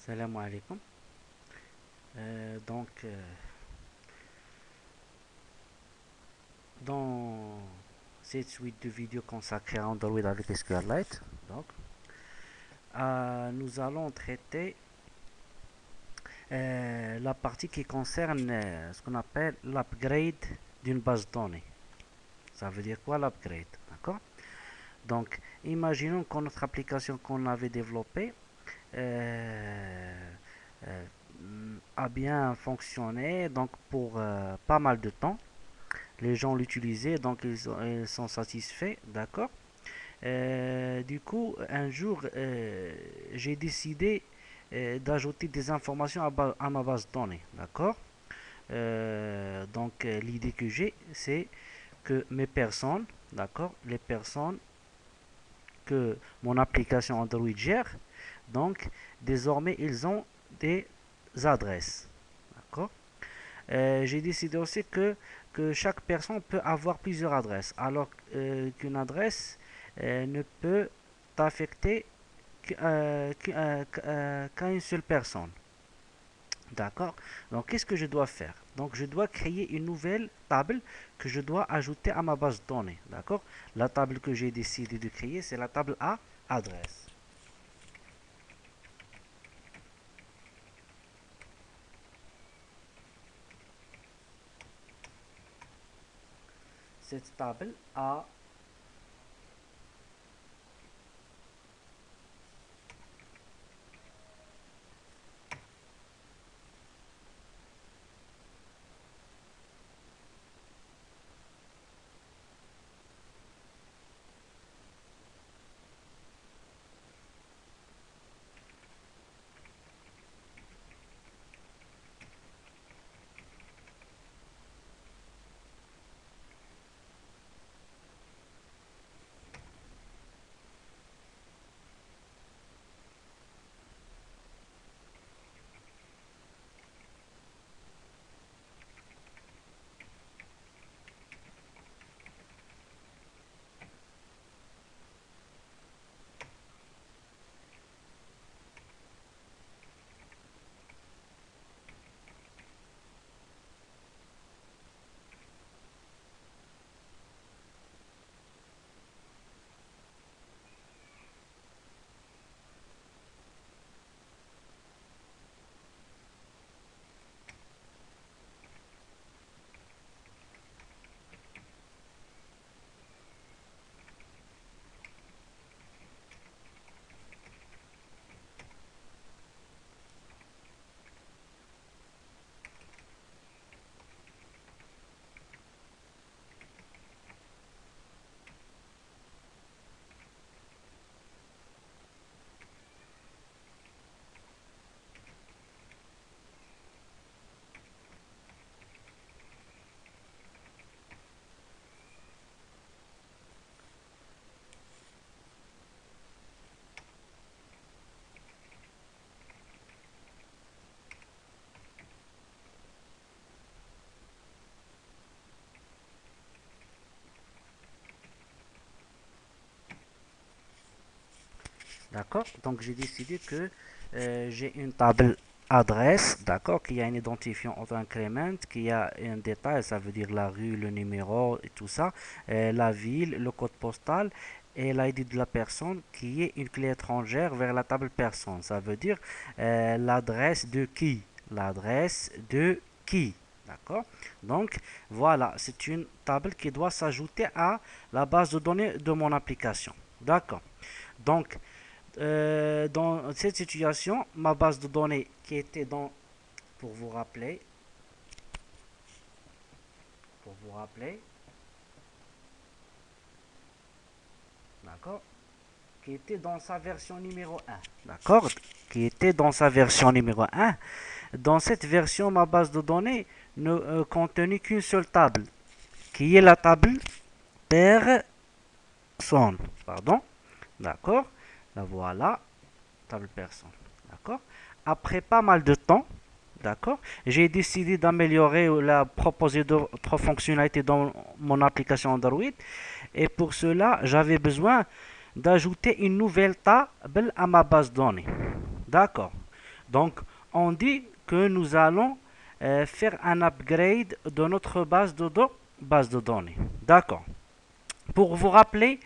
Salam alaikum. Donc, dans cette suite de vidéos consacrée à Android avec SQLite, donc, nous allons traiter la partie qui concerne ce qu'on appelle l'upgrade d'une base de données. Ça veut dire quoi l'upgrade? D'accord? Donc, imaginons que notre application qu'on avait développée euh, euh, a bien fonctionné donc pour pas mal de temps. Les gens l'utilisaient, donc ils sont satisfaits, d'accord. Du coup, un jour, j'ai décidé d'ajouter des informations à ma base de données, d'accord. Donc, l'idée que j'ai, c'est que mes personnes, d'accord, les personnes que mon application Android gère, donc, désormais, ils ont des adresses, d'accord. J'ai décidé aussi que chaque personne peut avoir plusieurs adresses, alors qu'une adresse ne peut affecter qu'à une seule personne. D'accord? Donc, qu'est-ce que je dois faire? Donc, je dois créer une nouvelle table que je dois ajouter à ma base de données. D'accord? La table que j'ai décidé de créer, c'est la table A, adresse. Cette table A D'accord? Donc j'ai décidé que j'ai une table adresse, d'accord, qui a un identifiant auto-increment, qui a un détail, ça veut dire la rue, le numéro et tout ça, la ville, le code postal et l'ID de la personne qui est une clé étrangère vers la table personne. Ça veut dire l'adresse de qui? L'adresse de qui? D'accord? Donc voilà, c'est une table qui doit s'ajouter à la base de données de mon application. D'accord? Donc, dans cette situation, ma base de données qui était pour vous rappeler, pour vous rappeler, d'accord, qui était dans sa version numéro un, d'accord, qui était dans sa version numéro un. Dans cette version, ma base de données ne contenait qu'une seule table, qui est la table personne, pardon, d'accord, la voilà, table personne, d'accord. Après pas mal de temps, d'accord, j'ai décidé d'améliorer la proposer d'autres fonctionnalités dans mon application Android et pour cela, j'avais besoin d'ajouter une nouvelle table à ma base de données. D'accord. Donc, on dit que nous allons faire un upgrade de notre base de données. D'accord. Pour vous rappeler,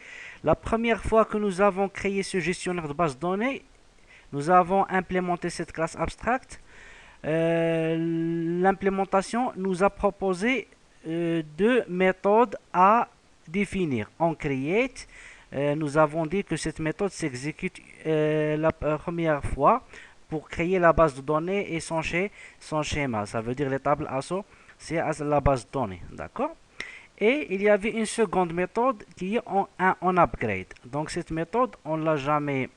la première fois que nous avons créé ce gestionnaire de base de données, nous avons implémenté cette classe abstract. L'implémentation nous a proposé deux méthodes à définir. En create, nous avons dit que cette méthode s'exécute la première fois pour créer la base de données et son schéma. Ça veut dire les tables ASSO, c'est la base de données. D'accord? Et il y avait une seconde méthode qui est en upgrade. Donc cette méthode, on ne l'a jamais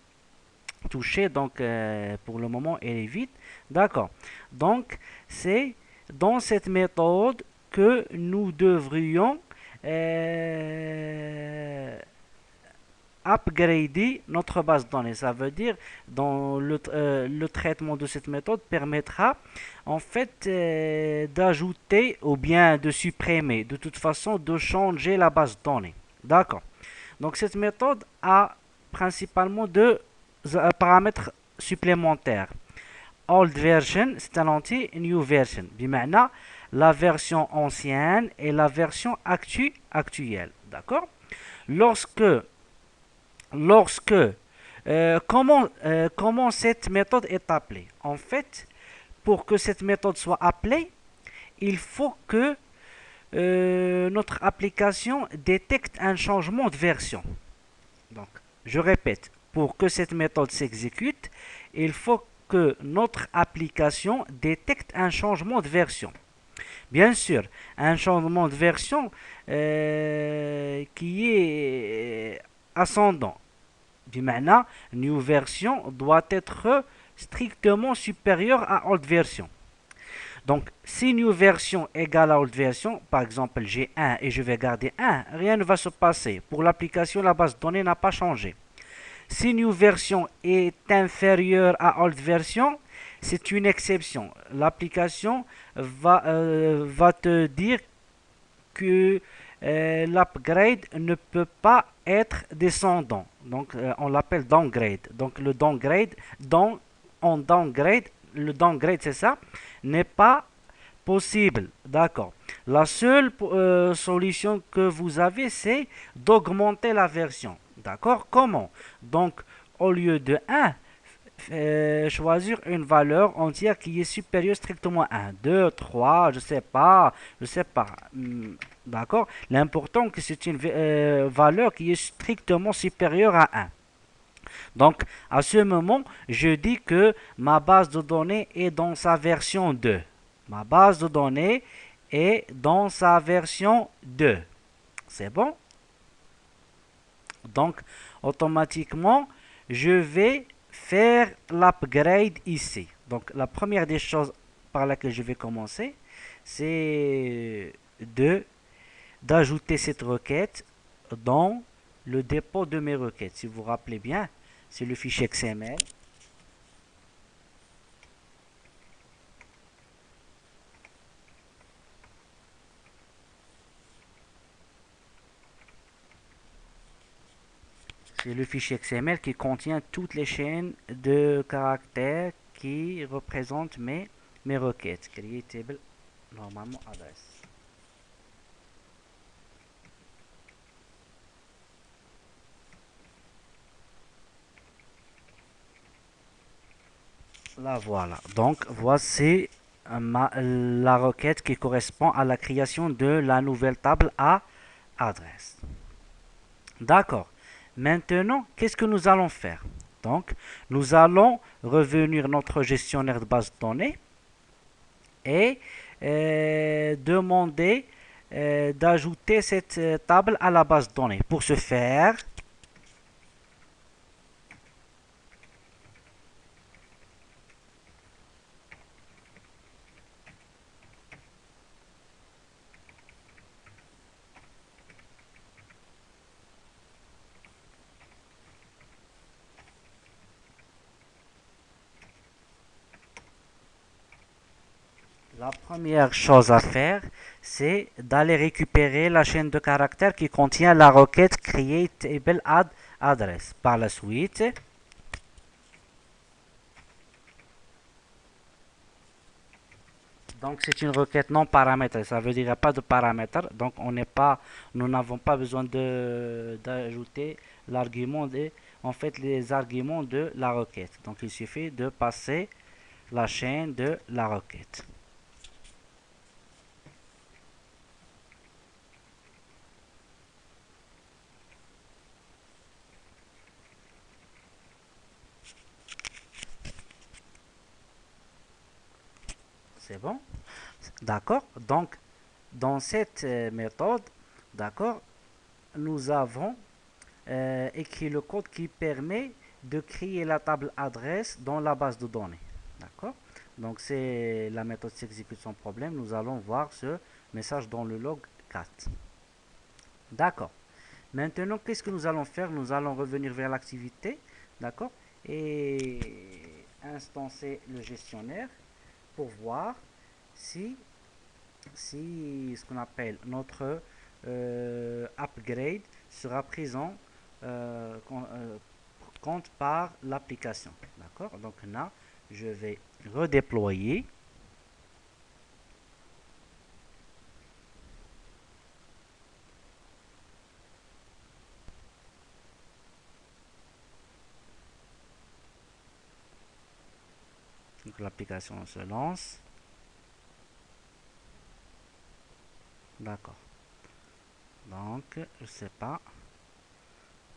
touchée. Donc pour le moment, elle est vide. D'accord. Donc c'est dans cette méthode que nous devrions upgrader notre base de données. Ça veut dire dans le traitement de cette méthode permettra en fait d'ajouter ou bien de supprimer, de toute façon de changer la base de données. D'accord. Donc cette méthode a principalement deux paramètres supplémentaires. Old version, c'est un entier new version. بمعنى la version ancienne et la version actuelle. D'accord. Comment cette méthode est appelée? En fait, pour que cette méthode soit appelée, il faut que notre application détecte un changement de version. Donc, je répète, pour que cette méthode s'exécute, il faut que notre application détecte un changement de version. Bien sûr, un changement de version qui est ascendant. بمعنى, new version doit être strictement supérieure à old version. Donc, si new version égale à old version, par exemple j'ai 1 et je vais garder 1, rien ne va se passer. Pour l'application, la base de données n'a pas changé. Si new version est inférieure à old version, c'est une exception. L'application va te dire que l'upgrade ne peut pas être descendant. Donc, on l'appelle downgrade. Donc, le downgrade, le downgrade, c'est ça, n'est pas possible. D'accord. La seule solution que vous avez, c'est d'augmenter la version. D'accord. Comment? Donc, au lieu de 1, choisir une valeur entière qui est supérieure strictement à 1, 2, 3, je sais pas. D'accord. L'important que c'est une valeur qui est strictement supérieure à 1. Donc, à ce moment, je dis que ma base de données est dans sa version 2. Ma base de données est dans sa version 2. C'est bon? Donc, automatiquement, je vais faire l'upgrade ici. Donc, la première des choses par laquelle je vais commencer, c'est d'ajouter cette requête dans le dépôt de mes requêtes. Si vous vous rappelez bien, c'est le fichier XML. C'est le fichier XML qui contient toutes les chaînes de caractères qui représentent mes requêtes. Creatable, normalement, adresse. La voilà. Donc, voici la requête qui correspond à la création de la nouvelle table à adresse. D'accord. Maintenant, qu'est-ce que nous allons faire? Donc, nous allons revenir notre gestionnaire de base de données et demander d'ajouter cette table à la base de données. Pour ce faire, la première chose à faire, c'est d'aller récupérer la chaîne de caractères qui contient la requête createAddress. Par la suite, Donc c'est une requête non paramétrée, ça veut dire qu'il n'y a pas de paramètres, donc nous n'avons pas besoin d'ajouter l'argument en fait les arguments de la requête. Donc il suffit de passer la chaîne de la requête. C'est bon? D'accord? Donc dans cette méthode, d'accord, nous avons écrit le code qui permet de créer la table adresse dans la base de données. D'accord? Donc c'est la méthode s'exécute sans problème. Nous allons voir ce message dans le log 4. D'accord. Maintenant, qu'est-ce que nous allons faire? Nous allons revenir vers l'activité. D'accord? Et instancer le gestionnaire pour voir si, si ce qu'on appelle notre upgrade sera présent compte par l'application. D'accord? Donc là, je vais redéployer. Donc l'application se lance. D'accord. Donc, je sais pas.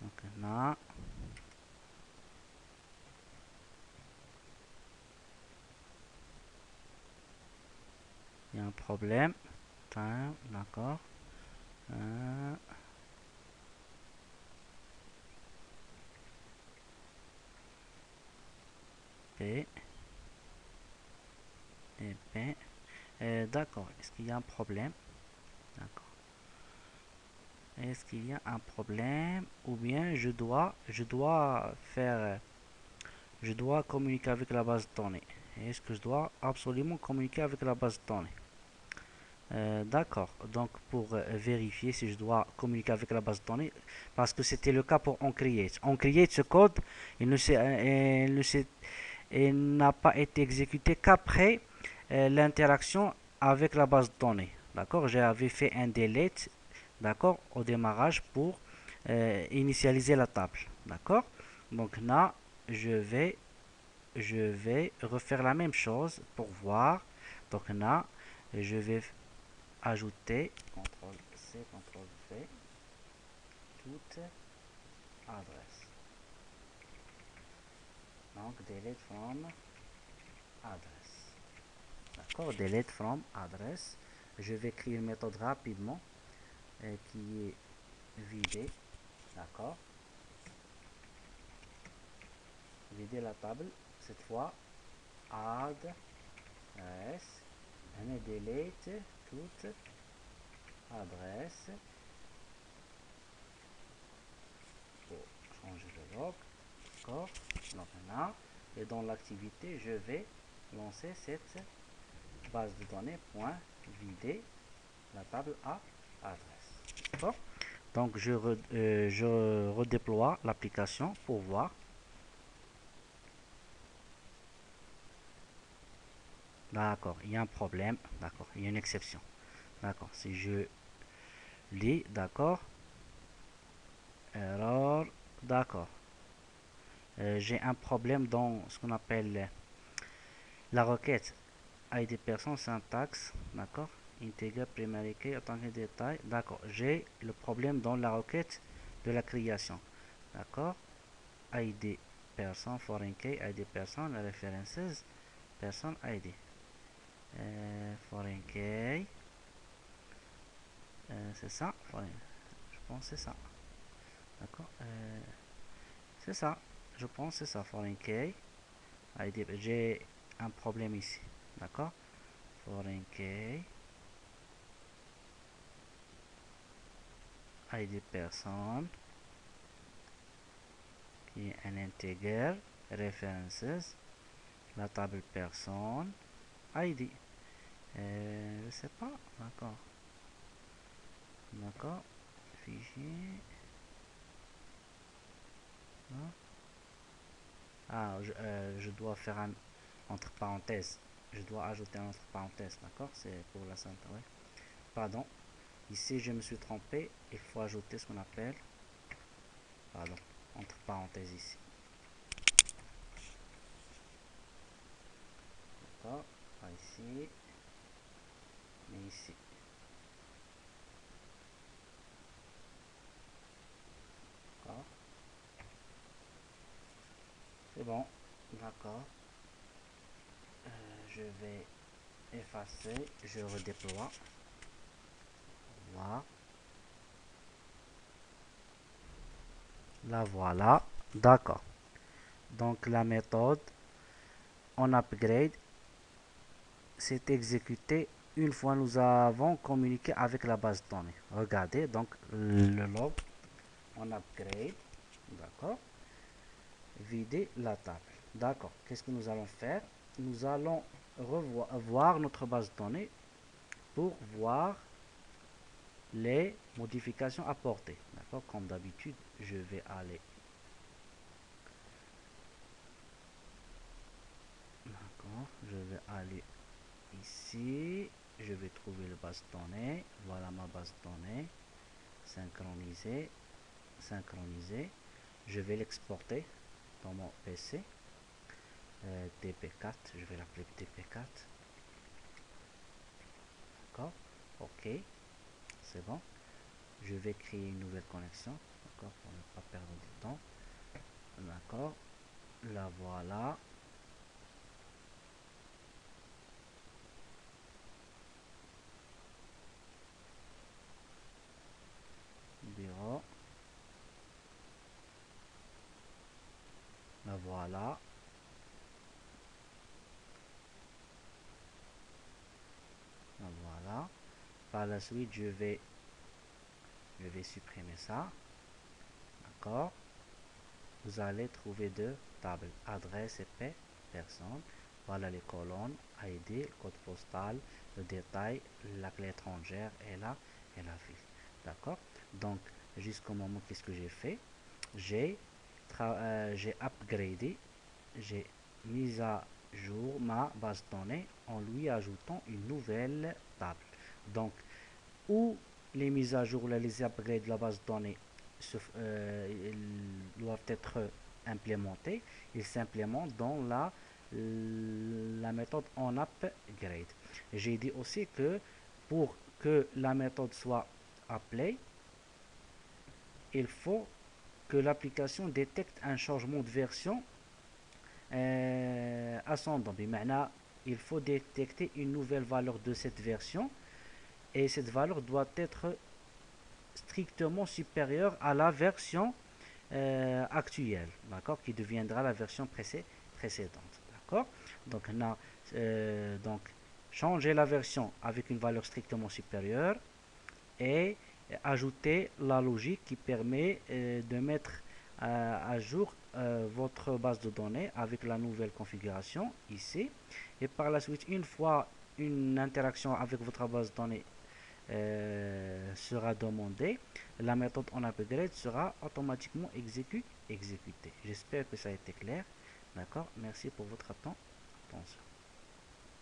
Donc là, il y a un problème. D'accord. P et P. D'accord. Est-ce qu'il y a un problème? D'accord. Est-ce qu'il y a un problème ou bien je dois communiquer avec la base de données. Est-ce que je dois absolument communiquer avec la base de données? D'accord. Donc pour vérifier si je dois communiquer avec la base de données, parce que c'était le cas pour onCreate. onCreate, ce code, il ne s'est, il ne s'est- il n'a pas été exécuté qu'après l'interaction avec la base de données. D'accord? J'avais fait un delete, d'accord, au démarrage pour initialiser la table. D'accord? Donc là, je vais, je vais refaire la même chose pour voir. Donc là, je vais ajouter CTRL-C, CTRL-V, toute adresse. Donc delete from address. D'accord, delete from address. Je vais créer une méthode rapidement qui est vider. D'accord, vider la table. Cette fois, add s, et delete toute adresse pour changer le log. D'accord, donc là, et dans l'activité, je vais lancer cette base de données point vider la table à adresse. D'accord, donc je redéploie l'application pour voir. D'accord, il y a un problème. D'accord, il y a une exception. D'accord, si je lis, d'accord, error, d'accord. J'ai un problème dans ce qu'on appelle la requête ID personne syntaxe, d'accord, integer primary key autant que détail, d'accord. J'ai le problème dans la requête de la création, d'accord. ID person foreign key, ID person references person ID, foreign key, c'est ça, je pense c'est ça, d'accord. C'est ça, je pense c'est ça, foreign key, ID, j'ai un problème ici, d'accord. Foreign key, ID person, qui est un integer, references, la table personne, ID. Je sais pas, d'accord. D'accord, fichier. Non. Ah, je dois faire un entre parenthèses je dois ajouter une autre parenthèse, d'accord? C'est pour la synthèse, ouais. Pardon, ici je me suis trompé, il faut ajouter ce qu'on appelle, pardon, entre parenthèses ici, d'accord? Pas ici, mais ici, d'accord? C'est bon, d'accord. Je vais effacer, je redéploie, voilà, la voilà, d'accord. Donc la méthode on upgrade s'est exécutée une fois nous avons communiqué avec la base de données. Regardez, donc le log on upgrade, d'accord, vider la table. D'accord, qu'est-ce que nous allons faire? Nous allons voir notre base de données pour voir les modifications apportées. D'accord, comme d'habitude, je vais aller. D'accord, je vais aller ici. Je vais trouver la base de données. Voilà ma base de données. Synchroniser. Synchroniser. Je vais l'exporter dans mon PC. TP4, je vais l'appeler TP4. D'accord, ok, c'est bon. Je vais créer une nouvelle connexion, d'accord, pour ne pas perdre du temps. D'accord, la voilà. Bureau, la voilà. La voilà. Par la suite, je vais supprimer ça. D'accord. Vous allez trouver deux tables, adresse et paie, personne. Voilà les colonnes, ID, le code postal, le détail, la clé étrangère et la ville. D'accord. Donc, jusqu'au moment, qu'est-ce que j'ai fait? J'ai upgradé, j'ai mis à jour ma base de données en lui ajoutant une nouvelle table. Donc, où les mises à jour, les upgrades de la base de données doivent être implémentés, ils s'implémentent dans la méthode on upgrade. J'ai dit aussi que pour que la méthode soit appelée, il faut que l'application détecte un changement de version ascendant. Il faut détecter une nouvelle valeur de cette version et cette valeur doit être strictement supérieure à la version actuelle, d'accord, qui deviendra la version précédente, d'accord. Donc, donc changer la version avec une valeur strictement supérieure et ajouter la logique qui permet de mettre à jour votre base de données avec la nouvelle configuration ici. Et par la suite, une fois une interaction avec votre base de données sera demandée, la méthode on upgrade sera automatiquement exécutée. J'espère que ça a été clair. D'accord. Merci pour votre attention.